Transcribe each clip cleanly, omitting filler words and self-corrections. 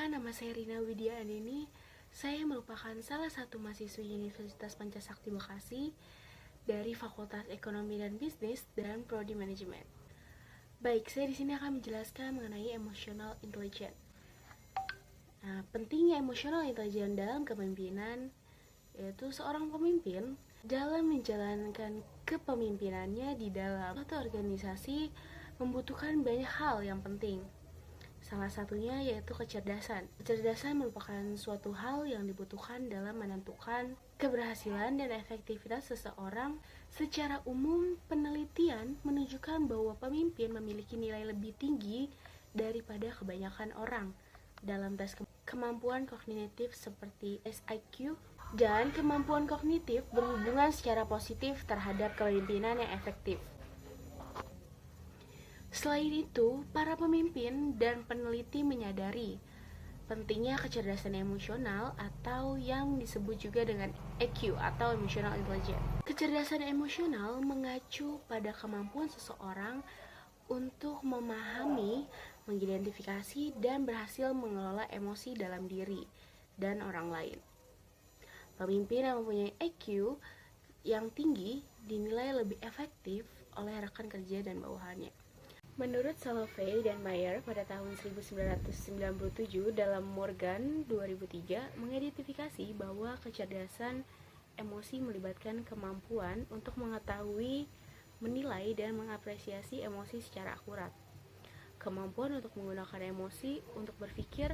Perkenalkan, nama saya Rina Widya Andini. Saya merupakan salah satu mahasiswi Universitas Pancasakti Bekasi dari Fakultas Ekonomi dan Bisnis dan Prodi Manajemen. Baik, saya di sini akan menjelaskan mengenai emotional intelligence. Nah, pentingnya emotional intelligence dalam kepemimpinan yaitu seorang pemimpin dalam menjalankan kepemimpinannya di dalam suatu organisasi membutuhkan banyak hal yang penting. Salah satunya yaitu kecerdasan. Kecerdasan merupakan suatu hal yang dibutuhkan dalam menentukan keberhasilan dan efektivitas seseorang. Secara umum, penelitian menunjukkan bahwa pemimpin memiliki nilai lebih tinggi daripada kebanyakan orang dalam tes kemampuan kognitif seperti SIQ, dan kemampuan kognitif berhubungan secara positif terhadap kepemimpinan yang efektif. Selain itu, para pemimpin dan peneliti menyadari pentingnya kecerdasan emosional atau yang disebut juga dengan EQ atau Emotional Intelligence. Kecerdasan emosional mengacu pada kemampuan seseorang untuk memahami, mengidentifikasi, dan berhasil mengelola emosi dalam diri dan orang lain. Pemimpin yang mempunyai EQ yang tinggi dinilai lebih efektif oleh rekan kerja dan bawahannya. Menurut Salovey dan Mayer pada tahun 1997 dalam Morgan 2003 mengidentifikasi bahwa kecerdasan emosi melibatkan kemampuan untuk mengetahui, menilai, dan mengapresiasi emosi secara akurat, kemampuan untuk menggunakan emosi untuk berpikir,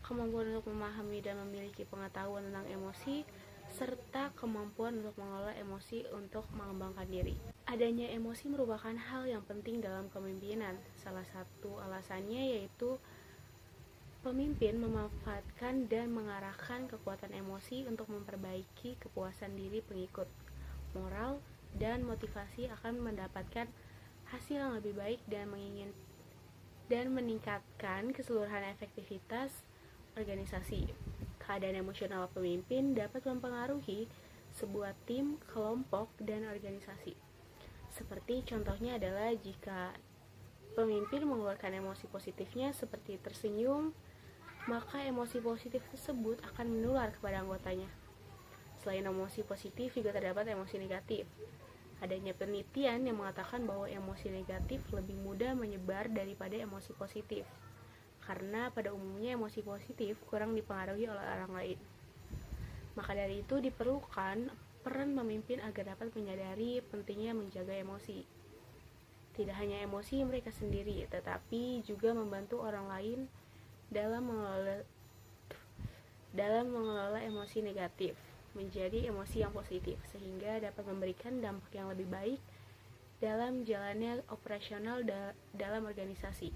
kemampuan untuk memahami dan memiliki pengetahuan tentang emosi, serta kemampuan untuk mengelola emosi untuk mengembangkan diri. Adanya emosi merupakan hal yang penting dalam kepemimpinan. Salah satu alasannya yaitu pemimpin memanfaatkan dan mengarahkan kekuatan emosi untuk memperbaiki kepuasan diri pengikut. Moral dan motivasi akan mendapatkan hasil yang lebih baik dan meningkatkan keseluruhan efektivitas organisasi. Keadaan emosional pemimpin dapat mempengaruhi sebuah tim, kelompok, dan organisasi. Seperti contohnya adalah jika pemimpin mengeluarkan emosi positifnya seperti tersenyum, maka emosi positif tersebut akan menular kepada anggotanya. Selain emosi positif juga terdapat emosi negatif. Adanya penelitian yang mengatakan bahwa emosi negatif lebih mudah menyebar daripada emosi positif, karena pada umumnya emosi positif kurang dipengaruhi oleh orang lain. Maka dari itu diperlukan peran pemimpin agar dapat menyadari pentingnya menjaga emosi. Tidak hanya emosi mereka sendiri, tetapi juga membantu orang lain dalam mengelola emosi negatif menjadi emosi yang positif, sehingga dapat memberikan dampak yang lebih baik dalam jalannya operasional dalam organisasi.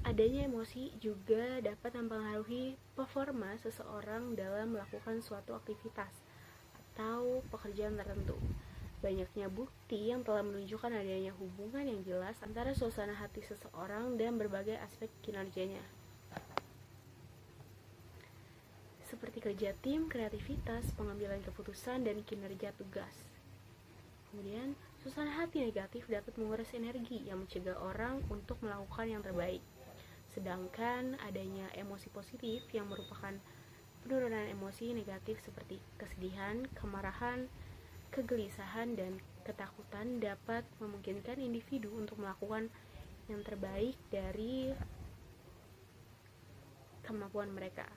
Adanya emosi juga dapat mempengaruhi performa seseorang dalam melakukan suatu aktivitas atau pekerjaan tertentu. Banyaknya bukti yang telah menunjukkan adanya hubungan yang jelas antara suasana hati seseorang dan berbagai aspek kinerjanya, seperti kerja tim, kreativitas, pengambilan keputusan, dan kinerja tugas. Kemudian, suasana hati negatif dapat menguras energi yang mencegah orang untuk melakukan yang terbaik. Sedangkan adanya emosi positif yang merupakan penurunan emosi negatif seperti kesedihan, kemarahan, kegelisahan, dan ketakutan dapat memungkinkan individu untuk melakukan yang terbaik dari kemampuan mereka.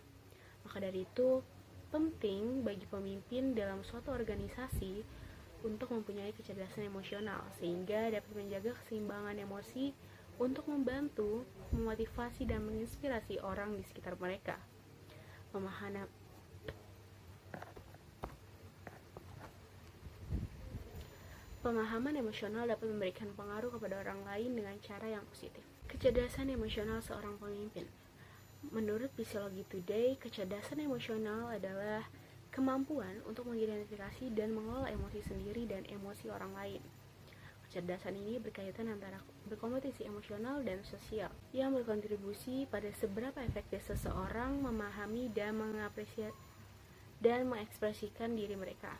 Maka dari itu, penting bagi pemimpin dalam suatu organisasi untuk mempunyai kecerdasan emosional sehingga dapat menjaga keseimbangan emosi untuk membantu, memotivasi, dan menginspirasi orang di sekitar mereka. Pemahaman emosional dapat memberikan pengaruh kepada orang lain dengan cara yang positif. Kecerdasan emosional seorang pemimpin. Menurut Psikologi Today, kecerdasan emosional adalah kemampuan untuk mengidentifikasi dan mengelola emosi sendiri dan emosi orang lain. Kecerdasan ini berkaitan antara berkompetisi emosional dan sosial yang berkontribusi pada seberapa efektif seseorang memahami dan mengekspresikan diri mereka,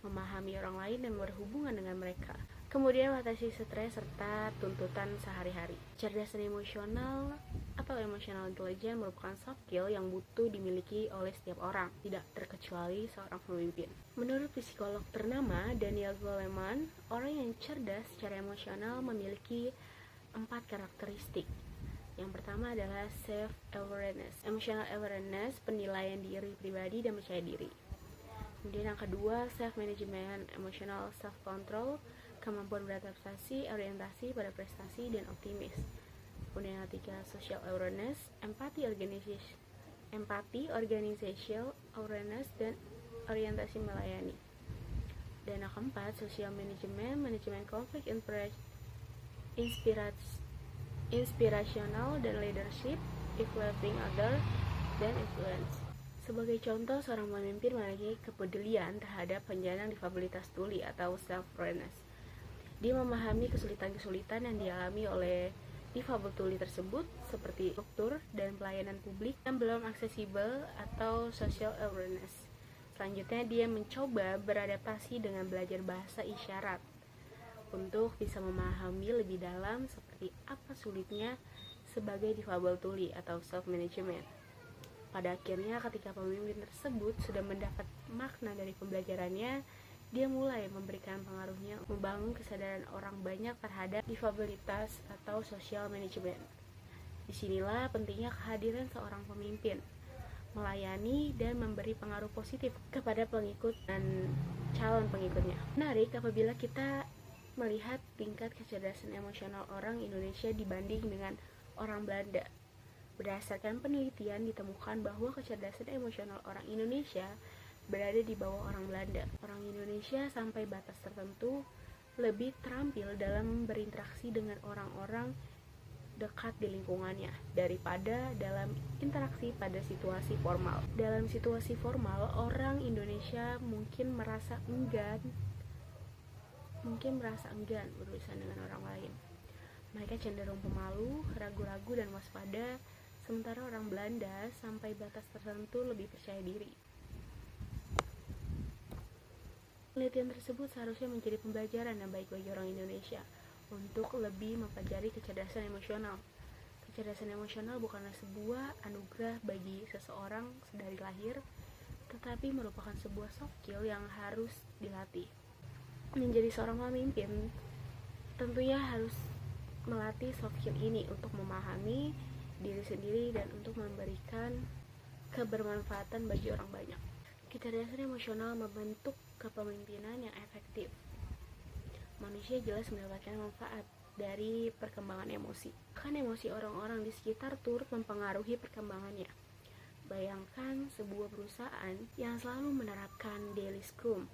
memahami orang lain dan berhubungan dengan mereka, Kemudian mengatasi stres serta tuntutan sehari-hari. Kecerdasan emosional atau emotional intelligence merupakan soft skill yang butuh dimiliki oleh setiap orang, tidak terkecuali seorang pemimpin. Menurut psikolog ternama Daniel Goleman, orang yang cerdas secara emosional memiliki 4 karakteristik. Yang pertama adalah self-awareness. Emotional awareness, penilaian diri pribadi dan percaya diri. Kemudian yang kedua, self-management, emotional self-control, kemampuan beradaptasi, orientasi pada prestasi, dan optimis. Kemudian yang ketiga, social awareness, empati, organizational awareness, dan orientasi melayani. Dan yang keempat, social management, manajemen konflik, inspirational, dan leadership, influencing other, dan influence. Sebagai contoh, seorang pemimpin memiliki kepedulian terhadap penyandang difabilitas tuli atau self-awareness. Dia memahami kesulitan-kesulitan yang dialami oleh difabel tuli tersebut, seperti struktur dan pelayanan publik yang belum aksesibel atau social awareness. Selanjutnya, dia mencoba beradaptasi dengan belajar bahasa isyarat untuk bisa memahami lebih dalam seperti apa sulitnya sebagai difabel tuli atau self-management. Pada akhirnya, ketika pemimpin tersebut sudah mendapat makna dari pembelajarannya, dia mulai memberikan pengaruhnya membangun kesadaran orang banyak terhadap difabilitas atau social management. Disinilah pentingnya kehadiran seorang pemimpin, melayani dan memberi pengaruh positif kepada pengikut dan calon pengikutnya. Menarik apabila kita melihat tingkat kecerdasan emosional orang Indonesia dibanding dengan orang Belanda. Berdasarkan penelitian ditemukan bahwa kecerdasan emosional orang Indonesia berada di bawah orang Belanda. Orang Indonesia sampai batas tertentu lebih terampil dalam berinteraksi dengan orang-orang dekat di lingkungannya daripada dalam interaksi pada situasi formal. Dalam situasi formal, orang Indonesia mungkin merasa enggan berurusan dengan orang lain. Mereka cenderung pemalu, ragu-ragu, dan waspada, sementara orang Belanda sampai batas tertentu lebih percaya diri. Penelitian tersebut seharusnya menjadi pembelajaran yang baik bagi orang Indonesia untuk lebih mempelajari kecerdasan emosional. Kecerdasan emosional bukanlah sebuah anugerah bagi seseorang dari lahir, tetapi merupakan sebuah soft skill yang harus dilatih. Menjadi seorang pemimpin tentunya harus melatih soft skill ini untuk memahami diri sendiri dan untuk memberikan kebermanfaatan bagi orang banyak. Kecerdasan emosional membentuk kepemimpinan yang efektif. Manusia jelas mendapatkan manfaat dari perkembangan emosi. Kan emosi orang-orang di sekitar turut mempengaruhi perkembangannya. Bayangkan sebuah perusahaan yang selalu menerapkan daily scrum.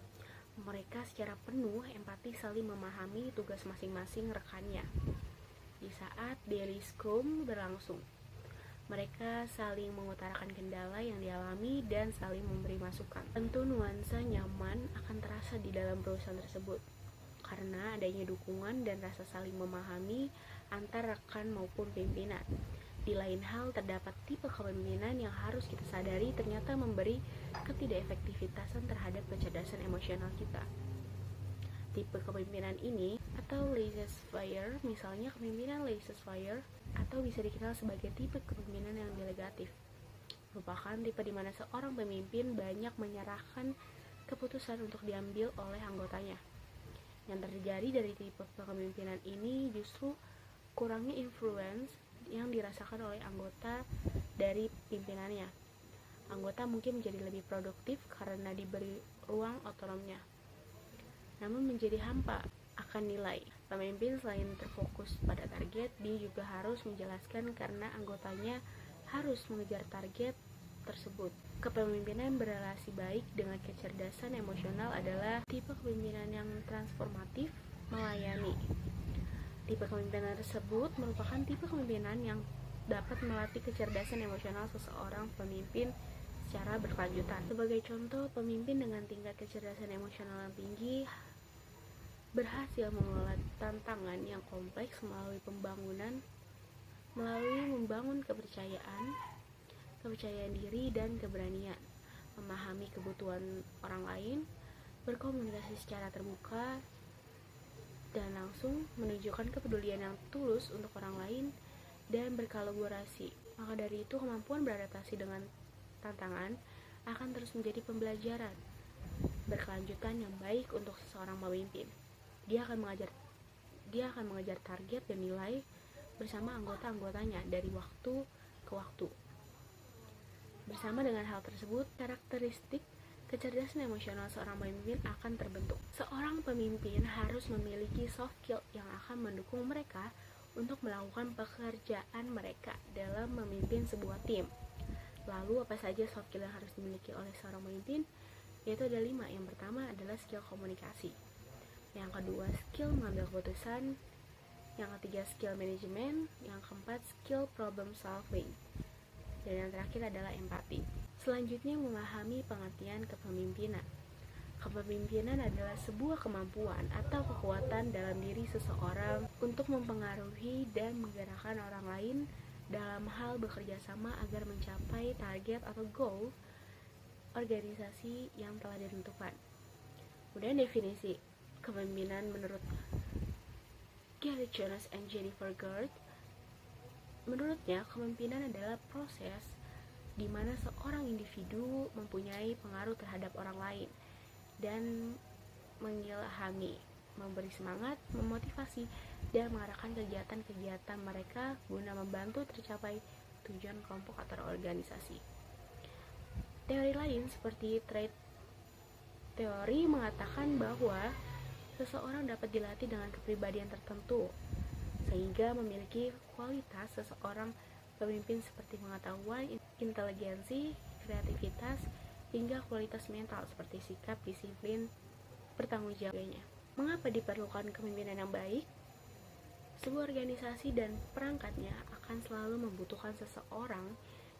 Mereka secara penuh empati saling memahami tugas masing-masing rekannya. Di saat daily scrum berlangsung, mereka saling mengutarakan kendala yang dialami dan saling memberi masukan. Tentu nuansa nyaman akan terasa di dalam perusahaan tersebut karena adanya dukungan dan rasa saling memahami antar rekan maupun pimpinan. Di lain hal, terdapat tipe kepemimpinan yang harus kita sadari ternyata memberi ketidakefektivitasan terhadap kecerdasan emosional kita. Tipe kepemimpinan ini atau laissez-faire, misalnya kepemimpinan laissez-faire, atau bisa dikenal sebagai tipe kepemimpinan yang delegatif, merupakan tipe di mana seorang pemimpin banyak menyerahkan keputusan untuk diambil oleh anggotanya. Yang terjadi dari tipe kepemimpinan ini justru kurangnya influence yang dirasakan oleh anggota dari pimpinannya. Anggota mungkin menjadi lebih produktif karena diberi ruang otonomnya, namun menjadi hampa akan nilai. Pemimpin selain terfokus pada target, dia juga harus menjelaskan karena anggotanya harus mengejar target tersebut. Kepemimpinan berrelasi baik dengan kecerdasan emosional adalah tipe kepemimpinan yang transformatif, melayani. Tipe kepemimpinan tersebut merupakan tipe kepemimpinan yang dapat melatih kecerdasan emosional seseorang pemimpin secara berkelanjutan. Sebagai contoh, pemimpin dengan tingkat kecerdasan emosional yang tinggi berhasil mengelola tantangan yang kompleks melalui membangun kepercayaan diri dan keberanian, memahami kebutuhan orang lain, berkomunikasi secara terbuka, dan langsung, menunjukkan kepedulian yang tulus untuk orang lain, dan berkolaborasi. Maka dari itu, kemampuan beradaptasi dengan tantangan akan terus menjadi pembelajaran berkelanjutan yang baik untuk seseorang pemimpin. Dia akan mengejar target dan nilai bersama anggota-anggotanya dari waktu ke waktu. Bersama dengan hal tersebut, karakteristik kecerdasan emosional seorang pemimpin akan terbentuk. Seorang pemimpin harus memiliki soft skill yang akan mendukung mereka untuk melakukan pekerjaan mereka dalam memimpin sebuah tim. Lalu apa saja soft skill yang harus dimiliki oleh seorang pemimpin? Yaitu ada 5. Yang pertama adalah skill komunikasi. Yang kedua, skill mengambil keputusan. Yang ketiga, skill manajemen. Yang keempat, skill problem solving. Dan yang terakhir adalah empati. Selanjutnya, memahami pengertian kepemimpinan. Kepemimpinan adalah sebuah kemampuan atau kekuatan dalam diri seseorang untuk mempengaruhi dan menggerakkan orang lain dalam hal bekerja sama agar mencapai target atau goal organisasi yang telah ditentukan. Kemudian definisi kepemimpinan menurut Gary Jonas and Jennifer Gerd. Menurutnya, kepemimpinan adalah proses di mana seorang individu mempunyai pengaruh terhadap orang lain dan mengilhami, memberi semangat, memotivasi, dan mengarahkan kegiatan-kegiatan mereka guna membantu tercapai tujuan kelompok atau organisasi. Teori lain seperti trait teori mengatakan bahwa seseorang dapat dilatih dengan kepribadian tertentu sehingga memiliki kualitas seseorang pemimpin seperti pengetahuan, inteligensi, kreativitas, hingga kualitas mental seperti sikap, disiplin, bertanggung-jawabnya. Mengapa diperlukan kepemimpinan yang baik? Sebuah organisasi dan perangkatnya akan selalu membutuhkan seseorang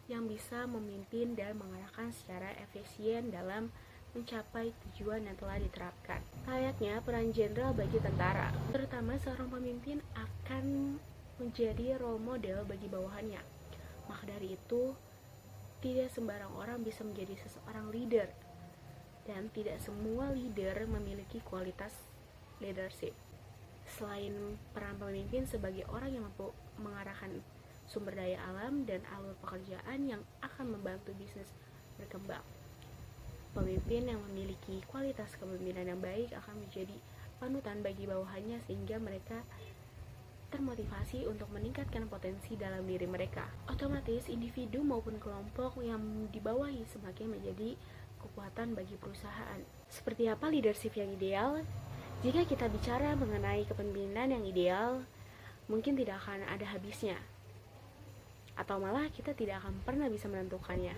yang bisa memimpin dan mengarahkan secara efisien dalam mencapai tujuan yang telah diterapkan. Layaknya peran jenderal bagi tentara, terutama seorang pemimpin akan menjadi role model bagi bawahannya. Maka dari itu, tidak sembarang orang bisa menjadi seseorang leader, dan tidak semua leader memiliki kualitas leadership. Selain peran pemimpin sebagai orang yang mampu mengarahkan sumber daya alam dan alur pekerjaan yang akan membantu bisnis berkembang, pemimpin yang memiliki kualitas kepemimpinan yang baik akan menjadi panutan bagi bawahannya sehingga mereka termotivasi untuk meningkatkan potensi dalam diri mereka. Otomatis, individu maupun kelompok yang dibawahi semakin menjadi kekuatan bagi perusahaan. Seperti apa leadership yang ideal? Jika kita bicara mengenai kepemimpinan yang ideal, mungkin tidak akan ada habisnya. Atau malah kita tidak akan pernah bisa menentukannya.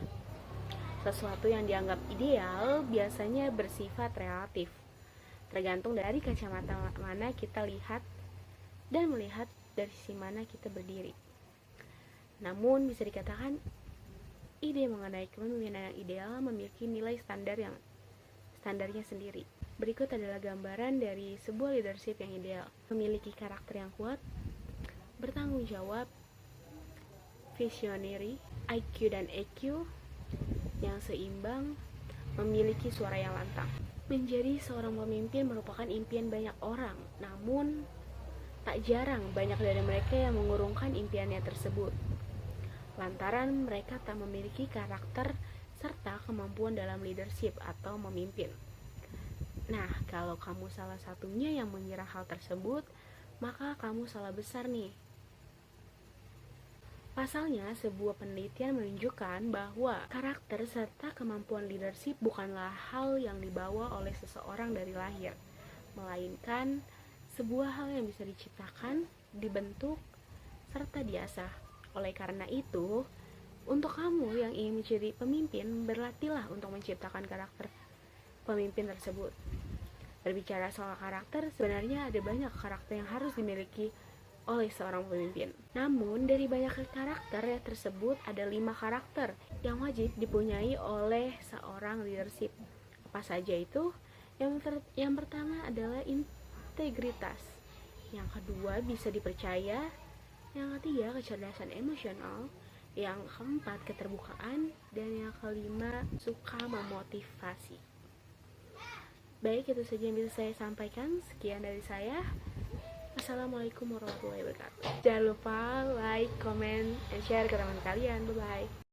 Sesuatu yang dianggap ideal biasanya bersifat relatif, tergantung dari kacamata mana kita lihat dan melihat dari sisi mana kita berdiri. Namun bisa dikatakan ide mengenai kepemimpinan yang ideal memiliki nilai standarnya sendiri. Berikut adalah gambaran dari sebuah leadership yang ideal. Memiliki karakter yang kuat, bertanggung jawab, visionary, IQ dan EQ yang seimbang, memiliki suara yang lantang. Menjadi seorang pemimpin merupakan impian banyak orang, namun tak jarang banyak dari mereka yang mengurungkan impiannya tersebut lantaran mereka tak memiliki karakter serta kemampuan dalam leadership atau memimpin. Nah, kalau kamu salah satunya yang mengira hal tersebut, maka kamu salah besar nih. Pasalnya, sebuah penelitian menunjukkan bahwa karakter serta kemampuan leadership bukanlah hal yang dibawa oleh seseorang dari lahir, melainkan sebuah hal yang bisa diciptakan, dibentuk, serta diasah. Oleh karena itu, untuk kamu yang ingin menjadi pemimpin, berlatihlah untuk menciptakan karakter pemimpin tersebut. Berbicara soal karakter, sebenarnya ada banyak karakter yang harus dimiliki oleh seorang pemimpin. Namun, dari banyak karakter tersebut, ada 5 karakter yang wajib dipunyai oleh seorang leadership. Apa saja itu? Yang pertama adalah integritas. Yang kedua, bisa dipercaya. Yang ketiga, kecerdasan emosional. Yang keempat, keterbukaan. Dan yang kelima, suka memotivasi. Baik, itu saja yang bisa saya sampaikan. Sekian dari saya. Assalamualaikum warahmatullahi wabarakatuh. Jangan lupa like, comment, and share ke teman kalian. Bye bye.